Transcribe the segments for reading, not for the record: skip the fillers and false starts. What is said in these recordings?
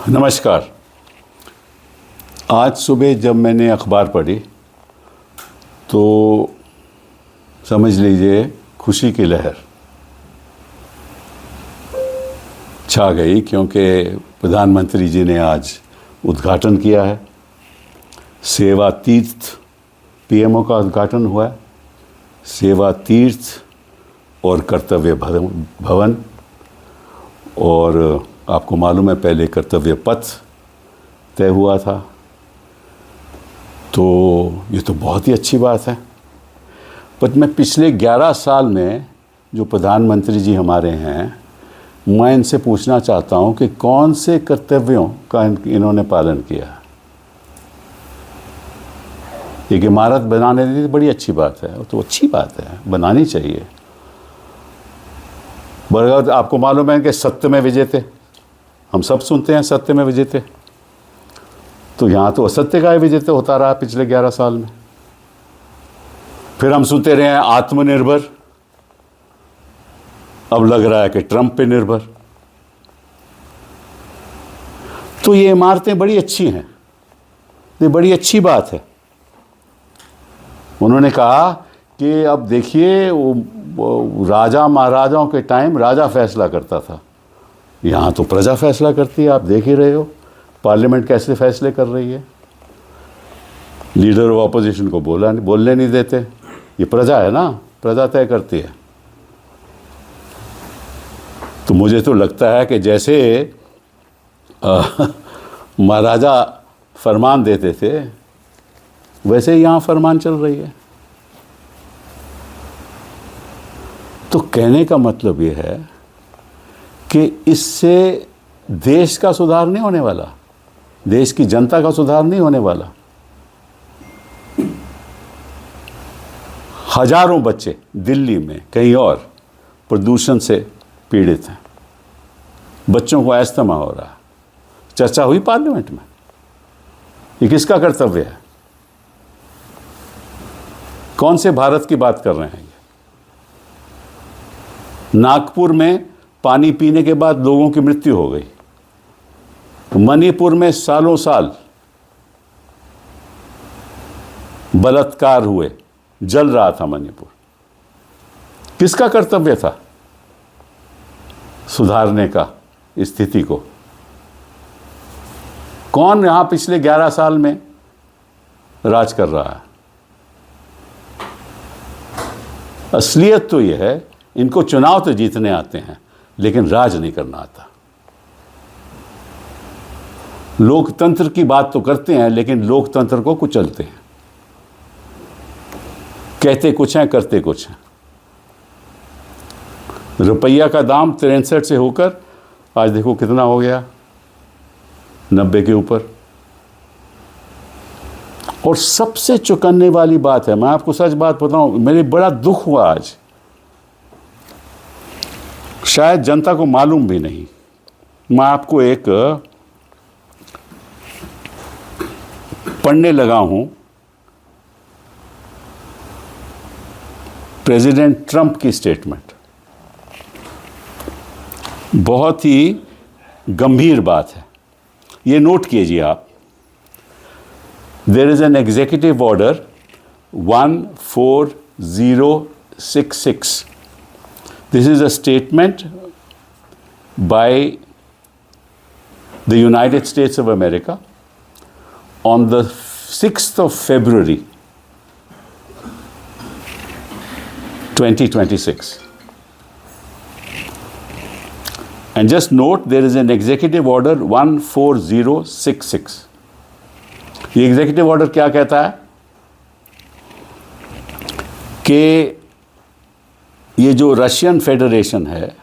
नमस्कार। आज सुबह जब मैंने अखबार पढ़ी तो समझ लीजिए खुशी की लहर छा गई, क्योंकि प्रधानमंत्री जी ने आज उद्घाटन किया है। सेवा तीर्थ पीएमओ का उद्घाटन हुआ है। सेवा तीर्थ और कर्तव्य भवन, और आपको मालूम है पहले कर्तव्य पथ तय हुआ था। तो ये तो बहुत ही अच्छी बात है। पर मैं पिछले 11 साल में जो प्रधानमंत्री जी हमारे हैं, मैं इनसे पूछना चाहता हूं कि कौन से कर्तव्यों का इन्होंने पालन किया। एक इमारत बनाने दी, बड़ी अच्छी बात है, तो अच्छी बात है, बनानी चाहिए। बरगद आपको मालूम है कि सत्य में विजय थे, हम सब सुनते हैं सत्य में विजय थे। तो यहाँ तो असत्य का विजय होता रहा पिछले 11 साल में। फिर हम सुनते रहे हैं आत्मनिर्भर, अब लग रहा है कि ट्रंप पे निर्भर। तो ये इमारतें बड़ी अच्छी हैं, ये बड़ी अच्छी बात है। उन्होंने कहा कि अब देखिए वो राजा महाराजाओं के टाइम राजा फैसला करता था, यहाँ तो प्रजा फैसला करती है। आप देख ही रहे हो पार्लियामेंट कैसे फैसले कर रही है। लीडर ऑफ अपोजिशन को बोलने नहीं देते। ये प्रजा है ना, प्रजा तय करती है। तो मुझे तो लगता है कि जैसे महाराजा फरमान देते थे, वैसे ही यहाँ फरमान चल रही है। तो कहने का मतलब ये है कि इससे देश का सुधार नहीं होने वाला, देश की जनता का सुधार नहीं होने वाला। हजारों बच्चे दिल्ली में कहीं और प्रदूषण से पीड़ित हैं। बच्चों को अस्थमा हो रहा है। चर्चा हुई पार्लियामेंट में। ये किसका कर्तव्य है? कौन से भारत की बात कर रहे हैं? नागपुर में पानी पीने के बाद लोगों की मृत्यु हो गई। मणिपुर में सालों साल बलात्कार हुए, जल रहा था मणिपुर। किसका कर्तव्य था सुधारने का स्थिति को? कौन यहां पिछले 11 साल में राज कर रहा है? असलियत तो यह है, इनको चुनाव तो जीतने आते हैं, लेकिन राज नहीं करना आता। लोकतंत्र की बात तो करते हैं, लेकिन लोकतंत्र को कुचलते हैं। कहते कुछ हैं, करते कुछ हैं। रुपया का दाम 63 से होकर आज देखो कितना हो गया, 90 के ऊपर। और सबसे चौंकाने वाली बात है, मैं आपको सच बात बताऊं, मेरे बड़ा दुख हुआ आज। शायद जनता को मालूम भी नहीं। मैं आपको एक पढ़ने लगा हूं, प्रेसिडेंट ट्रंप की स्टेटमेंट। बहुत ही गंभीर बात है, ये नोट कीजिए आप। There is an executive order 14066। This is a statement by the United States of America on the 6th of February 2026. And just note, there is an executive order 14066. ये executive order क्या कहता है कि ये जो Russian federation है,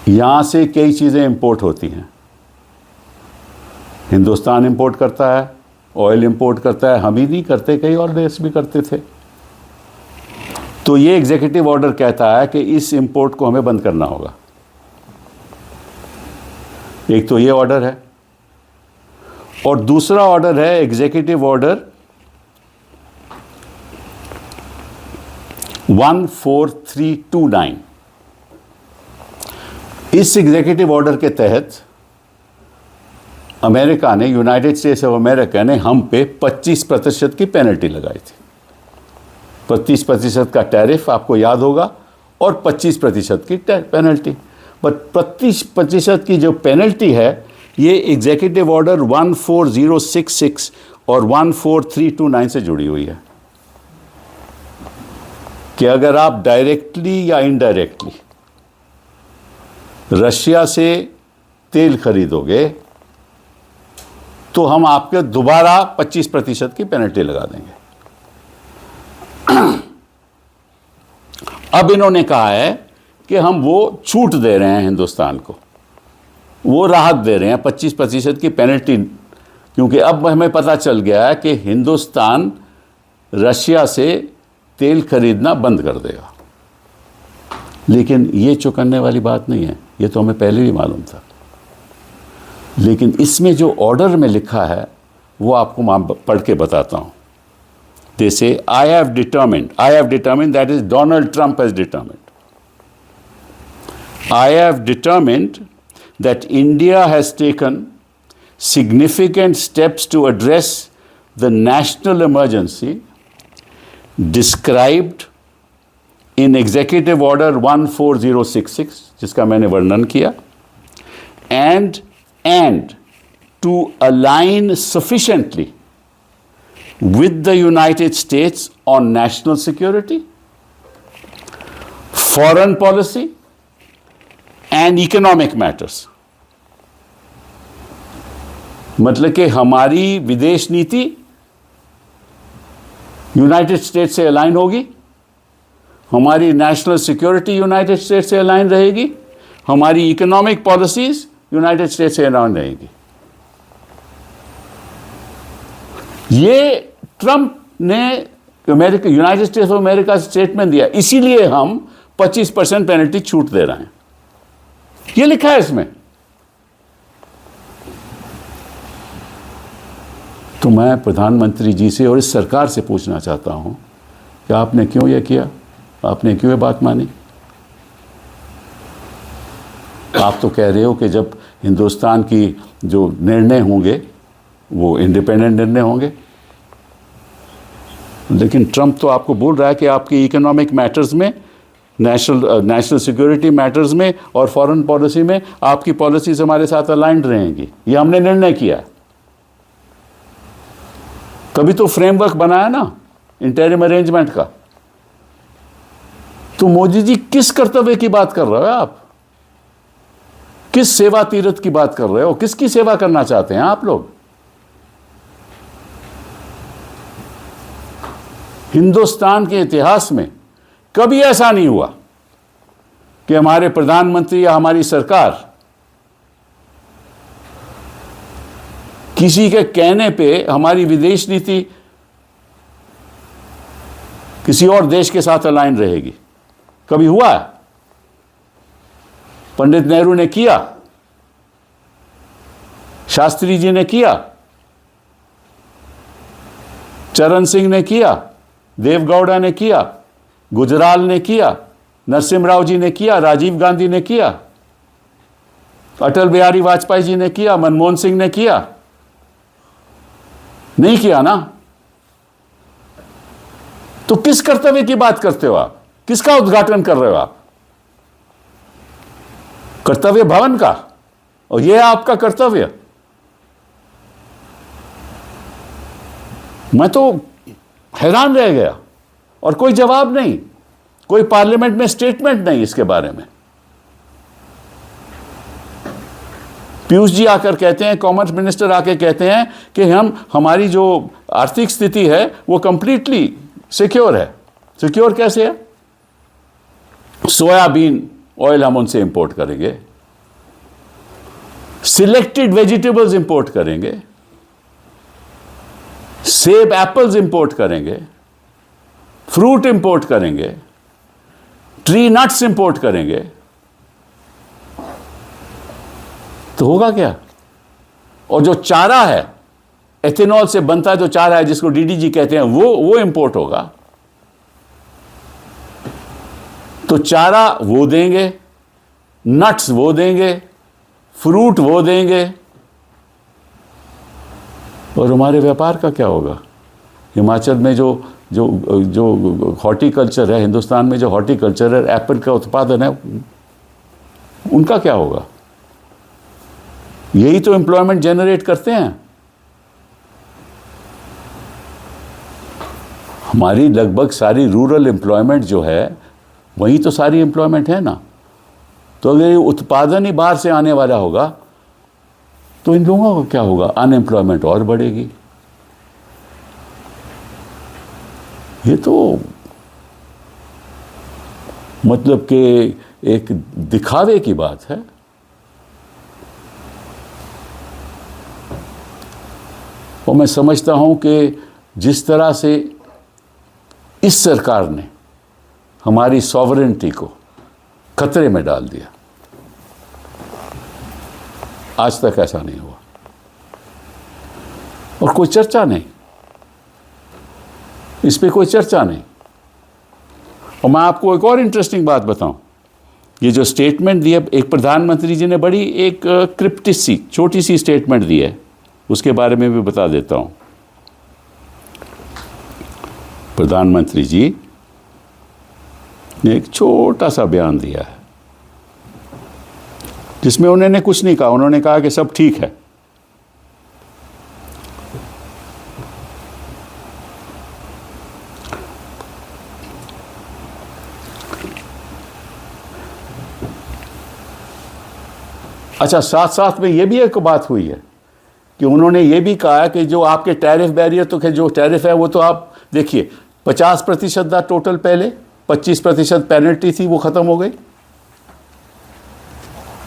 यहाँ से कई चीज़ें इंपोर्ट होती हैं। हिंदुस्तान इंपोर्ट करता है, ऑयल इंपोर्ट करता है, हम ही नहीं करते, कई और देश भी करते थे। तो ये एग्जीक्यूटिव ऑर्डर कहता है कि इस इंपोर्ट को हमें बंद करना होगा। एक तो ये ऑर्डर है, और दूसरा ऑर्डर है एग्जीक्यूटिव ऑर्डर 14329। इस एग्जीक्यूटिव ऑर्डर के तहत अमेरिका ने, यूनाइटेड स्टेट्स ऑफ अमेरिका ने हम पे 25% की पेनल्टी लगाई थी। 25% का टैरिफ आपको याद होगा और 25% की पेनल्टी। बट 25% की जो पेनल्टी है ये एग्जीक्यूटिव ऑर्डर 14066 और 14329 से जुड़ी हुई है कि अगर आप डायरेक्टली या इनडायरेक्टली रशिया से तेल खरीदोगे तो हम आपके दोबारा 25% की पेनल्टी लगा देंगे। अब इन्होंने कहा है कि हम वो छूट दे रहे हैं हिंदुस्तान को, वो राहत दे रहे हैं 25% की पेनल्टी, क्योंकि अब हमें पता चल गया है कि हिंदुस्तान रशिया से तेल खरीदना बंद कर देगा। लेकिन ये चौंकाने वाली बात नहीं है, ये तो हमें पहले भी मालूम था। लेकिन इसमें जो ऑर्डर में लिखा है वो आपको मैं पढ़ के बताता हूं। They say, I have determined, that is Donald Trump has determined. I have determined that India has taken significant steps to address the national emergency described in Executive Order 14066, जिसका मैंने वर्णन किया, and to align sufficiently with the United States on national security, foreign policy and economic matters. मतलब कि हमारी विदेश नीति United states से अलाइन होगी, हमारी नेशनल सिक्योरिटी यूनाइटेड स्टेट्स से अलाइन रहेगी, हमारी इकोनॉमिक पॉलिसीज यूनाइटेड स्टेट्स से अलाइन रहेगी। ये ट्रंप ने America, United states of America से स्टेटमेंट दिया, इसीलिए हम 25% पेनल्टी छूट दे रहे हैं। ये लिखा है इसमें। तो मैं प्रधानमंत्री जी से और इस सरकार से पूछना चाहता हूं कि आपने क्यों यह किया, आपने क्यों ये बात मानी? आप तो कह रहे हो कि जब हिंदुस्तान की जो निर्णय होंगे वो इंडिपेंडेंट निर्णय होंगे, लेकिन ट्रंप तो आपको बोल रहा है कि आपकी इकोनॉमिक मैटर्स में, नेशनल सिक्योरिटी मैटर्स में और फॉरेन पॉलिसी में आपकी पॉलिसीज हमारे साथ अलाइंड रहेंगी। ये हमने निर्णय किया है, तभी तो फ्रेमवर्क बनाया ना इंटरिम अरेंजमेंट का। तो मोदी जी किस कर्तव्य की बात कर रहे हो आप? किस सेवा तीर्थ की बात कर रहे हो? किसकी सेवा करना चाहते हैं आप लोग? हिंदुस्तान के इतिहास में कभी ऐसा नहीं हुआ कि हमारे प्रधानमंत्री या हमारी सरकार किसी के कहने पे हमारी विदेश नीति किसी और देश के साथ अलाइन रहेगी। कभी हुआ है? पंडित नेहरू ने किया, शास्त्री जी ने किया, चरण सिंह ने किया, देवगौड़ा ने किया, गुजराल ने किया, नरसिम्हा जी ने किया, राजीव गांधी ने किया, अटल बिहारी वाजपेयी जी ने किया, मनमोहन सिंह ने किया? नहीं किया ना। तो किस कर्तव्य की बात करते हो आप? किसका उद्घाटन कर रहे हो आप? कर्तव्य भवन का, और यह है आपका कर्तव्य। मैं तो हैरान रह गया, और कोई जवाब नहीं, कोई पार्लियामेंट में स्टेटमेंट नहीं इसके बारे में। पीयूष जी आकर कहते हैं, कॉमर्स मिनिस्टर आके कहते हैं कि हमारी जो आर्थिक स्थिति है वो कंप्लीटली सिक्योर है। सिक्योर कैसे है? सोयाबीन ऑयल हम उनसे इंपोर्ट करेंगे, सिलेक्टेड वेजिटेबल्स इंपोर्ट करेंगे, सेब एप्पल्स इंपोर्ट करेंगे, फ्रूट इंपोर्ट करेंगे, ट्री नट्स इंपोर्ट करेंगे। तो होगा क्या? और जो चारा है, एथेनॉल से बनता जो चारा है जिसको डीडीजी कहते हैं, वो इंपोर्ट होगा। तो चारा वो देंगे, नट्स वो देंगे, फ्रूट वो देंगे, और हमारे व्यापार का क्या होगा? हिमाचल में जो जो जो हॉर्टिकल्चर है, हिंदुस्तान में जो हॉर्टिकल्चर है, एप्पल का उत्पादन है, उनका क्या होगा? यही तो एम्प्लॉयमेंट जनरेट करते हैं। हमारी लगभग सारी रूरल एम्प्लॉयमेंट जो है, वही तो सारी एम्प्लॉयमेंट है ना। तो अगर ये उत्पादन ही बाहर से आने वाला होगा तो इन लोगों का क्या होगा? अनएम्प्लॉयमेंट और बढ़ेगी। ये तो मतलब कि एक दिखावे की बात है। और मैं समझता हूं कि जिस तरह से इस सरकार ने हमारी सॉवरेनिटी को खतरे में डाल दिया, आज तक ऐसा नहीं हुआ, और कोई चर्चा नहीं, इस पे कोई चर्चा नहीं। और मैं आपको एक और इंटरेस्टिंग बात बताऊं, ये जो स्टेटमेंट दिया एक प्रधानमंत्री जी ने, बड़ी एक क्रिप्टिक सी छोटी सी स्टेटमेंट दी है, उसके बारे में भी बता देता हूं। प्रधानमंत्री जी ने एक छोटा सा बयान दिया है जिसमें उन्होंने कुछ नहीं कहा। उन्होंने कहा कि सब ठीक है। अच्छा, साथ साथ में ये भी एक बात हुई है कि उन्होंने ये भी कहा कि जो आपके टैरिफ बैरियर, तो जो टैरिफ है वो तो आप देखिए 50% था टोटल, पहले 25% पेनल्टी थी, वो ख़त्म हो गई।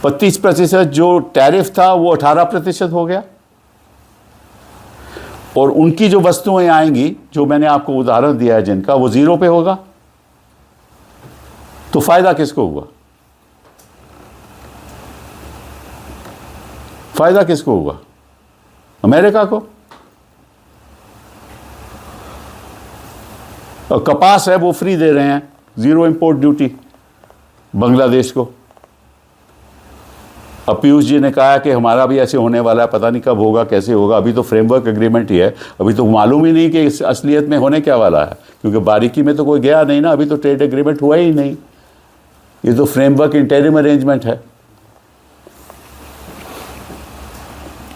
25% जो टैरिफ था वो 18% हो गया। और उनकी जो वस्तुएं आएंगी, जो मैंने आपको उदाहरण दिया है जिनका, वो 0 पे होगा। तो फायदा किसको हुआ? फायदा किसको हुआ? अमेरिका को। और कपास है वो फ्री दे रहे हैं, 0 इंपोर्ट ड्यूटी बांग्लादेश को। अब पीयूष जी ने कहा कि हमारा भी ऐसे होने वाला है, पता नहीं कब होगा, कैसे होगा। अभी तो फ्रेमवर्क एग्रीमेंट ही है, अभी तो मालूम ही नहीं कि इस असलियत में होने क्या वाला है, क्योंकि बारीकी में तो कोई गया नहीं ना। अभी तो ट्रेड एग्रीमेंट हुआ ही नहीं, ये तो फ्रेमवर्क इंटरिम अरेंजमेंट है।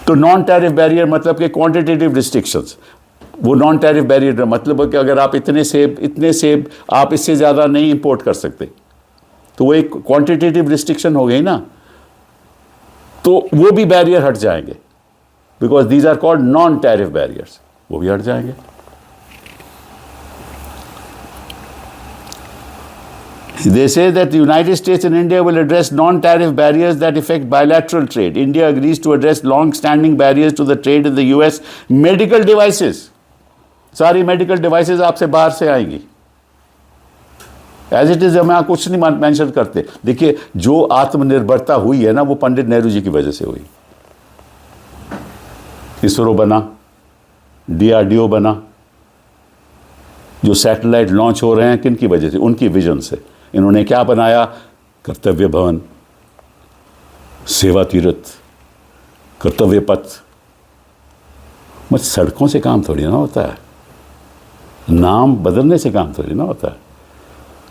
तो नॉन टैरिफ बैरियर मतलब कि क्वांटिटेटिव रिस्ट्रिक्शंस, वो नॉन टैरिफ बैरियर मतलब कि अगर आप इतने सेब आप इससे ज़्यादा नहीं इंपोर्ट कर सकते, तो वो एक क्वांटिटेटिव रिस्ट्रिक्शन हो गई ना। तो वो भी बैरियर हट जाएंगे, because these are called non tariff barriers, वो भी हट जाएंगे। They say that the United States and India will address non-tariff barriers that affect bilateral trade. India agrees to address long-standing barriers to the trade in the US. Medical devices, सारी medical devices आपसे बाहर से आएंगी। As it is हम यहाँ कुछ नहीं mention करते। देखिए, जो आत्मनिर्भरता हुई है ना, वो पंडित नेहरू जी की वजह से हुई। इसरो बना, DRDO बना, जो सैटेलाइट लॉन्च हो रहे हैं किन की वजह से? उनकी विजन से। इन्होंने क्या बनाया? कर्तव्य भवन, सेवा तीर्थ, कर्तव्य पथ। मत सड़कों से काम थोड़ी ना होता है, नाम बदलने से काम थोड़ी ना होता है।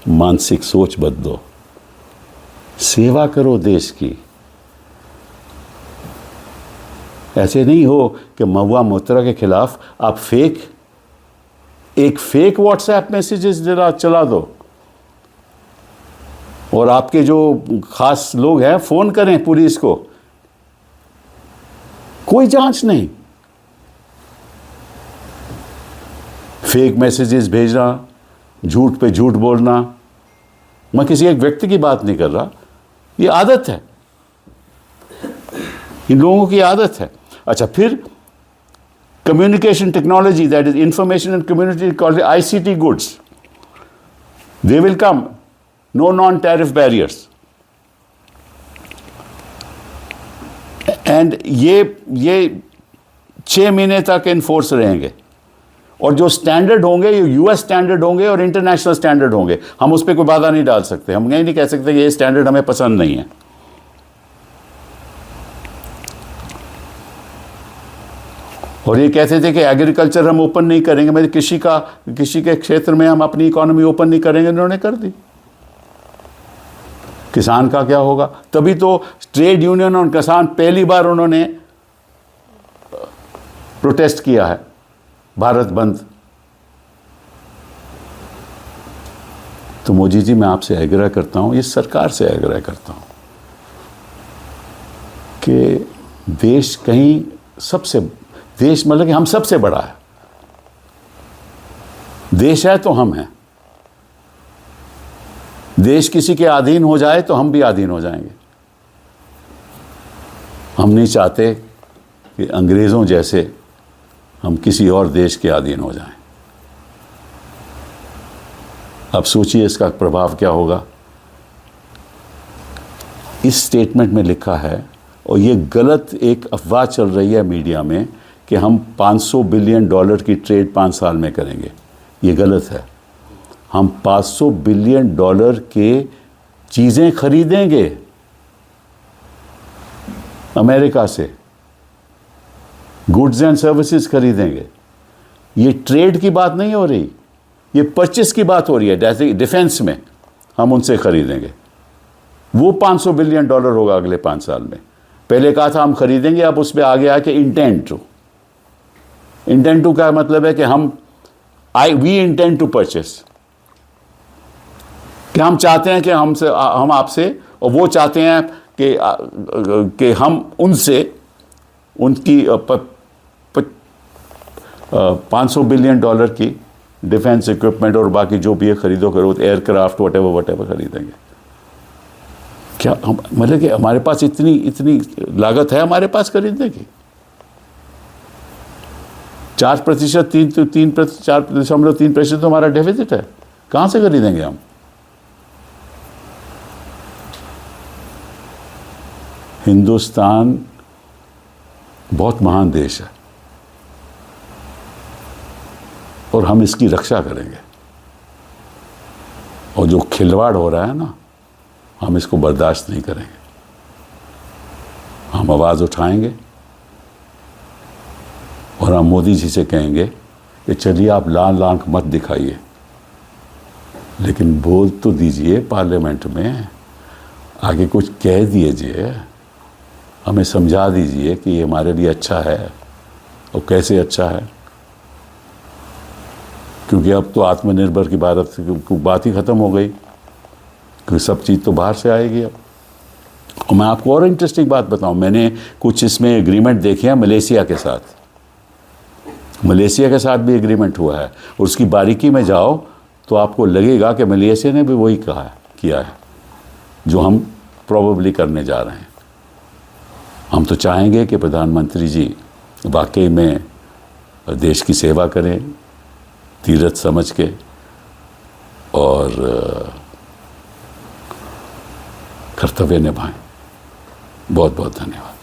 मानसिक सोच बदलो, सेवा करो देश की। ऐसे नहीं हो कि महुआ मोहतरा के खिलाफ आप एक फेक व्हाट्सएप मैसेजेस जरा चला दो, और आपके जो खास लोग हैं फोन करें पुलिस को, कोई जांच नहीं। फेक मैसेजेस भेजना, झूठ पे झूठ बोलना। मैं किसी एक व्यक्ति की बात नहीं कर रहा, ये आदत है, इन लोगों की आदत है। अच्छा, फिर communication technology, that is information and community, called ICT goods, they will come. No non-tariff barriers. And ये 6 महीने तक इन्फोर्स रहेंगे, और जो स्टैंडर्ड होंगे ये US स्टैंडर्ड होंगे और इंटरनेशनल स्टैंडर्ड होंगे। हम उस पर कोई बाधा नहीं डाल सकते, हम ये नहीं कह सकते कि ये स्टैंडर्ड हमें पसंद नहीं है। और ये कहते थे कि एग्रीकल्चर हम ओपन नहीं करेंगे, मतलब कृषि के क्षेत्र में हम अपनी इकोनॉमी ओपन नहीं करेंगे, उन्होंने कर दी। किसान का क्या होगा? तभी तो ट्रेड यूनियन और किसान पहली बार उन्होंने प्रोटेस्ट किया है, भारत बंद। तो मोदी जी, मैं आपसे आग्रह करता हूं, इस सरकार से आग्रह करता हूं कि देश कहीं देश मतलब कि हम सबसे बड़ा है। देश है तो हम हैं। देश किसी के अधीन हो जाए तो हम भी अधीन हो जाएंगे। हम नहीं चाहते कि अंग्रेज़ों जैसे हम किसी और देश के अधीन हो जाएं। अब सोचिए इसका प्रभाव क्या होगा। इस स्टेटमेंट में लिखा है, और ये गलत एक अफवाह चल रही है मीडिया में कि हम $500 बिलियन की ट्रेड 5 साल में करेंगे। ये गलत है। हम $500 बिलियन के चीज़ें खरीदेंगे अमेरिका से, गुड्स एंड सर्विसेज खरीदेंगे। ये ट्रेड की बात नहीं हो रही, ये परचेस की बात हो रही है। जैसे डिफेंस में हम उनसे खरीदेंगे, वो $500 बिलियन होगा अगले 5 साल में। पहले कहा था हम खरीदेंगे, अब उसमें आ गया कि इंटेंट टू का मतलब है कि वी इंटेंड टू परचेस, कि हम चाहते हैं कि हम आपसे, और वो चाहते हैं कि हम उनसे उनकी $500 बिलियन की डिफेंस इक्विपमेंट और बाकी जो भी है खरीदो एयरक्राफ्ट वटेवर खरीदेंगे। क्या हम मतलब कि हमारे पास इतनी लागत है हमारे पास खरीदने की? 4%, 4.3% तो हमारा डेफिसिट है। कहाँ से खरीदेंगे हम? हिंदुस्तान बहुत महान देश है और हम इसकी रक्षा करेंगे। और जो खिलवाड़ हो रहा है ना, हम इसको बर्दाश्त नहीं करेंगे। हम आवाज़ उठाएंगे और हम मोदी जी से कहेंगे कि चलिए आप लाल आंख मत दिखाइए, लेकिन बोल तो दीजिए पार्लियामेंट में, आगे कुछ कह दीजिए, हमें समझा दीजिए कि ये हमारे लिए अच्छा है और कैसे अच्छा है। क्योंकि अब तो आत्मनिर्भर की भारत की बात ही ख़त्म हो गई, क्योंकि सब चीज़ तो बाहर से आएगी अब। और मैं आपको और इंटरेस्टिंग बात बताऊं, मैंने कुछ इसमें एग्रीमेंट देखे हैं मलेशिया के साथ। मलेशिया के साथ भी एग्रीमेंट हुआ है, और उसकी बारीकी में जाओ तो आपको लगेगा कि मलेशिया ने भी वही किया है जो हम प्रोबेबली करने जा रहे हैं। हम तो चाहेंगे कि प्रधानमंत्री जी वाकई में देश की सेवा करें, तीरथ समझ के, और कर्तव्य निभाएं। बहुत बहुत धन्यवाद।